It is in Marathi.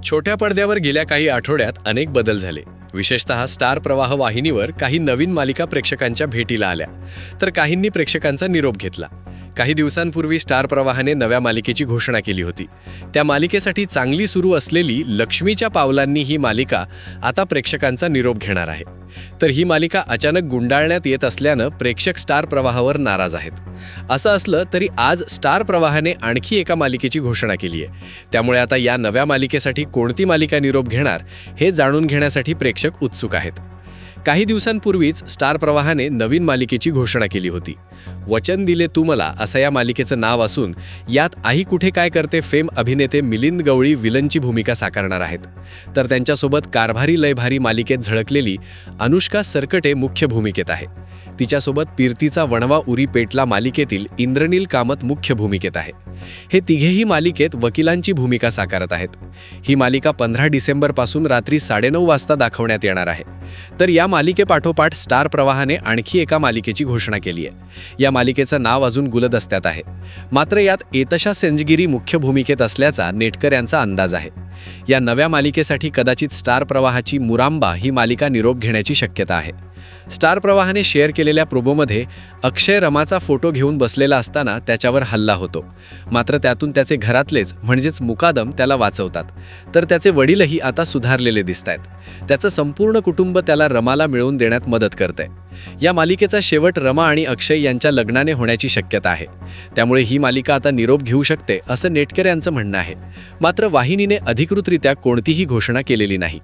छोट्या पडद्यावर गेल्या काही आठवड्यात अनेक बदल झाले. विशेषतः स्टार प्रवाह वाहिनीवर काही नवीन मालिका प्रेक्षकांच्या भेटीला आल्या, तर काहींनी प्रेक्षकांचा निरोप घेतला. काही दिवसांपूर्वी स्टार प्रवाहाने नव्या मालिकेची घोषणा केली होती. त्या मालिकेसाठी चांगली सुरू असलेली लक्ष्मीच्या पावलांनी ही मालिका आता प्रेक्षकांचा निरोप घेणार आहे. तर ही मालिका अचानक गुंडाळण्यात येत असल्यानं प्रेक्षक स्टार प्रवाहावर नाराज आहेत. असं असलं तरी आज स्टार प्रवाहाने आणखी एका मालिकेची घोषणा केली आहे. त्यामुळे आता या नव्या मालिकेसाठी कोणती मालिका निरोप घेणार हे जाणून घेण्यासाठी प्रेक्षक उत्सुक आहेत. काही दिवसांपूर्वीच स्टार प्रवाहाने नवीन मालिकेची घोषणा केली होती. वचन दिले तू मला असं या मालिकेचं नाव असून यात आई कुठे काय करते फेम अभिनेते मिलिंद गवळी विलनची भूमिका साकारणार आहेत. तर त्यांच्यासोबत कारभारी लय भारी मालिकेत झळकलेली अनुष्का सरकटे मुख्य भूमिकेत आहे. तिच्यासोबत पिरतीचा वणवा उरी पेटला मालिकेतील इंद्रनील कामत मुख्य भूमिकेत आहे. हे तिघेही मालिकेत वकिलांची भूमिका साकारत आहेत. ही मालिका 15 डिसेंबरपासून रात्री 9:30 वाजता दाखवण्यात येणार आहे. तर या मालिकेपाठोपाठ स्टार प्रवाहाने आणखी एका मालिकेची घोषणा केली आहे. या मालिकेचं नाव अजून गुलदस्त्यात आहे. मात्र यात एतशा सेंजगिरी मुख्य भूमिकेत असल्याचा नेटकर यांचा अंदाज आहे. या नव्या मालिकेसाठी कदाचित स्टार प्रवाहाची मुरांबा ही मालिका निरोप घेण्याची शक्यता आहे. स्टार प्रवाहाने शेअर केलेल्या प्रोमोमध्ये अक्षय रमाचा फोटो घेऊन बसलेला असताना त्याच्यावर हल्ला होतो. मात्र त्यातून त्याचे घरातलेच म्हणजेच मुकादम त्याला वाचवतात. तर त्याचे वडीलही आता सुधारलेले दिसतायत. त्याचं संपूर्ण कुटुंब त्याला रमाला मिळवून देण्यात मदत करतंय. या मालिकेचा शेवट रमा आणि अक्षय यांच्या लग्नाने होण्याची शक्यता आहे. त्यामुळे ही मालिका आता निरोप घेऊ शकते असं नेटकर यांचं म्हणणं आहे. मात्र वाहिनीने अधिकृतरित्या कोणतीही घोषणा केलेली नाही.